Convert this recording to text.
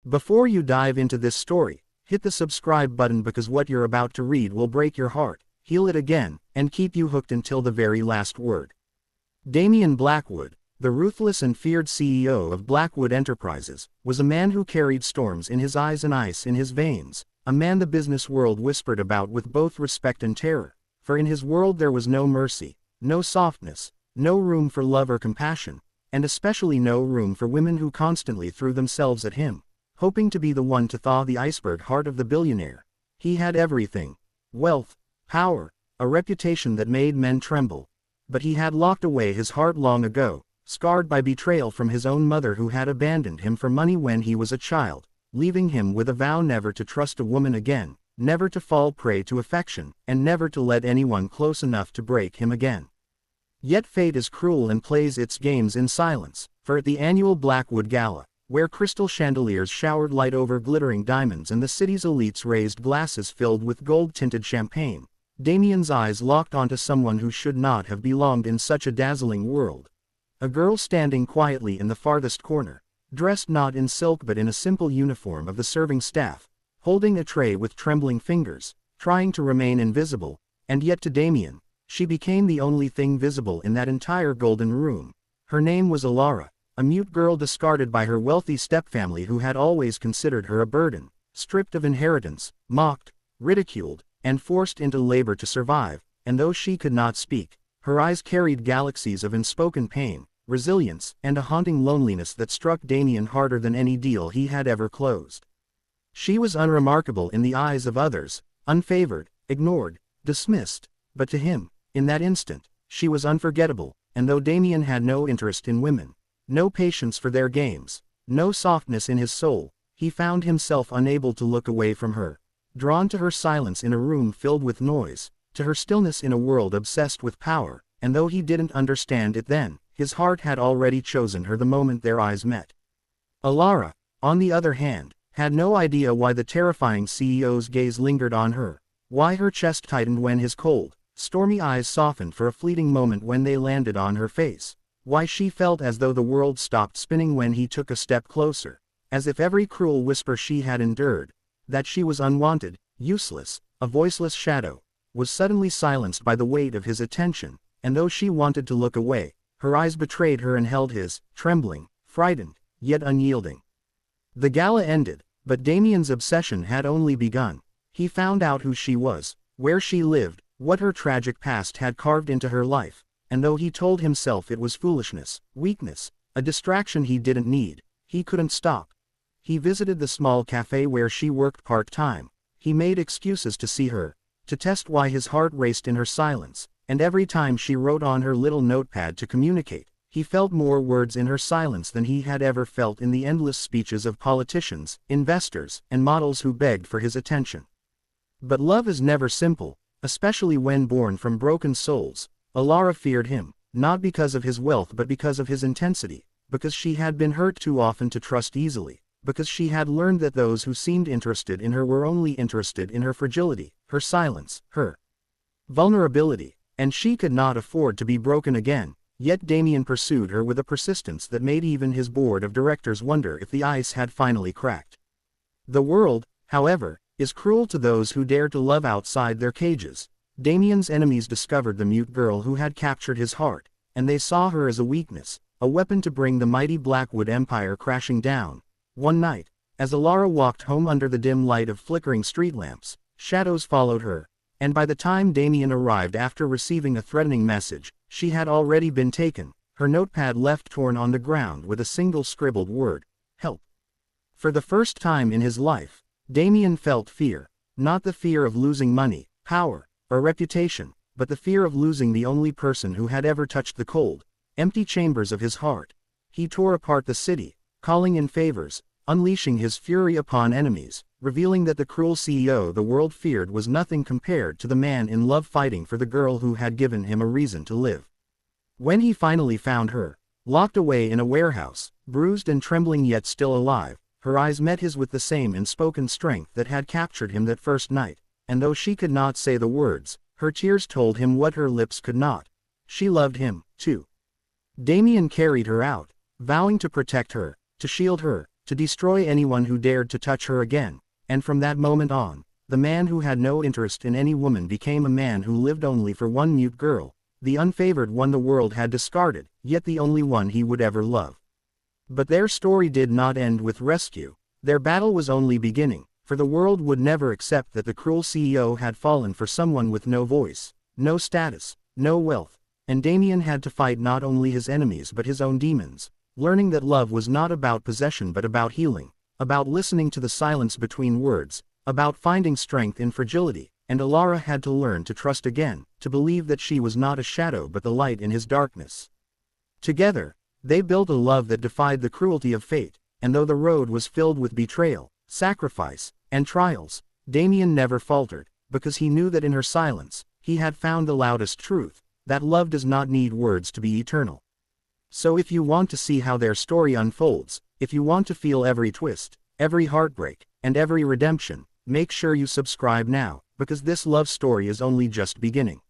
Before you dive into this story, hit the subscribe button because what you're about to read will break your heart, heal it again, and keep you hooked until the very last word. Damian Blackwood, the ruthless and feared CEO of Blackwood Enterprises, was a man who carried storms in his eyes and ice in his veins, a man the business world whispered about with both respect and terror, for in his world there was no mercy, no softness, no room for love or compassion, and especially no room for women who constantly threw themselves at him, hoping to be the one to thaw the iceberg heart of the billionaire. He had everything: wealth, power, a reputation that made men tremble. But he had locked away his heart long ago, scarred by betrayal from his own mother who had abandoned him for money when he was a child, leaving him with a vow never to trust a woman again, never to fall prey to affection, and never to let anyone close enough to break him again. Yet fate is cruel and plays its games in silence, for at the annual Blackwood Gala, where crystal chandeliers showered light over glittering diamonds and the city's elites raised glasses filled with gold-tinted champagne, Damian's eyes locked onto someone who should not have belonged in such a dazzling world. A girl standing quietly in the farthest corner, dressed not in silk but in a simple uniform of the serving staff, holding a tray with trembling fingers, trying to remain invisible, and yet to Damian, she became the only thing visible in that entire golden room. Her name was Alara, a mute girl discarded by her wealthy stepfamily who had always considered her a burden, stripped of inheritance, mocked, ridiculed, and forced into labor to survive, and though she could not speak, her eyes carried galaxies of unspoken pain, resilience, and a haunting loneliness that struck Damian harder than any deal he had ever closed. She was unremarkable in the eyes of others, unfavored, ignored, dismissed, but to him, in that instant, she was unforgettable, and though Damian had no interest in women, no patience for their games, no softness in his soul, he found himself unable to look away from her, drawn to her silence in a room filled with noise, to her stillness in a world obsessed with power, and though he didn't understand it then, his heart had already chosen her the moment their eyes met. Alara, on the other hand, had no idea why the terrifying CEO's gaze lingered on her, why her chest tightened when his cold, stormy eyes softened for a fleeting moment when they landed on her face, why she felt as though the world stopped spinning when he took a step closer, as if every cruel whisper she had endured, that she was unwanted, useless, a voiceless shadow, was suddenly silenced by the weight of his attention, and though she wanted to look away, her eyes betrayed her and held his, trembling, frightened, yet unyielding. The gala ended, but Damian's obsession had only begun. He found out who she was, where she lived, what her tragic past had carved into her life, and though he told himself it was foolishness, weakness, a distraction he didn't need, he couldn't stop. He visited the small cafe where she worked part-time. He made excuses to see her, to test why his heart raced in her silence, and every time she wrote on her little notepad to communicate, he felt more words in her silence than he had ever felt in the endless speeches of politicians, investors, and models who begged for his attention. But love is never simple, especially when born from broken souls. Alara feared him, not because of his wealth but because of his intensity, because she had been hurt too often to trust easily, because she had learned that those who seemed interested in her were only interested in her fragility, her silence, her vulnerability, and she could not afford to be broken again. Yet Damian pursued her with a persistence that made even his board of directors wonder if the ice had finally cracked. The world, however, is cruel to those who dare to love outside their cages. Damian's enemies discovered the mute girl who had captured his heart, and they saw her as a weakness, a weapon to bring the mighty Blackwood Empire crashing down. One night, as Alara walked home under the dim light of flickering street lamps, shadows followed her, and by the time Damian arrived after receiving a threatening message, she had already been taken, her notepad left torn on the ground with a single scribbled word: help. For the first time in his life, Damian felt fear, not the fear of losing money, power, or reputation, but the fear of losing the only person who had ever touched the cold, empty chambers of his heart. He tore apart the city, calling in favors, unleashing his fury upon enemies, revealing that the cruel CEO the world feared was nothing compared to the man in love fighting for the girl who had given him a reason to live. When he finally found her, locked away in a warehouse, bruised and trembling yet still alive, her eyes met his with the same unspoken strength that had captured him that first night, and though she could not say the words, her tears told him what her lips could not. She loved him, too. Damian carried her out, vowing to protect her, to shield her, to destroy anyone who dared to touch her again, and from that moment on, the man who had no interest in any woman became a man who lived only for one mute girl, the unfavored one the world had discarded, yet the only one he would ever love. But their story did not end with rescue. Their battle was only beginning, for the world would never accept that the cruel CEO had fallen for someone with no voice, no status, no wealth, and Damien had to fight not only his enemies but his own demons, learning that love was not about possession but about healing, about listening to the silence between words, about finding strength in fragility, and Alara had to learn to trust again, to believe that she was not a shadow but the light in his darkness. Together, they built a love that defied the cruelty of fate, and though the road was filled with betrayal, sacrifice, and trials, Damien never faltered, because he knew that in her silence, he had found the loudest truth, that love does not need words to be eternal. So if you want to see how their story unfolds, if you want to feel every twist, every heartbreak, and every redemption, make sure you subscribe now, because this love story is only just beginning.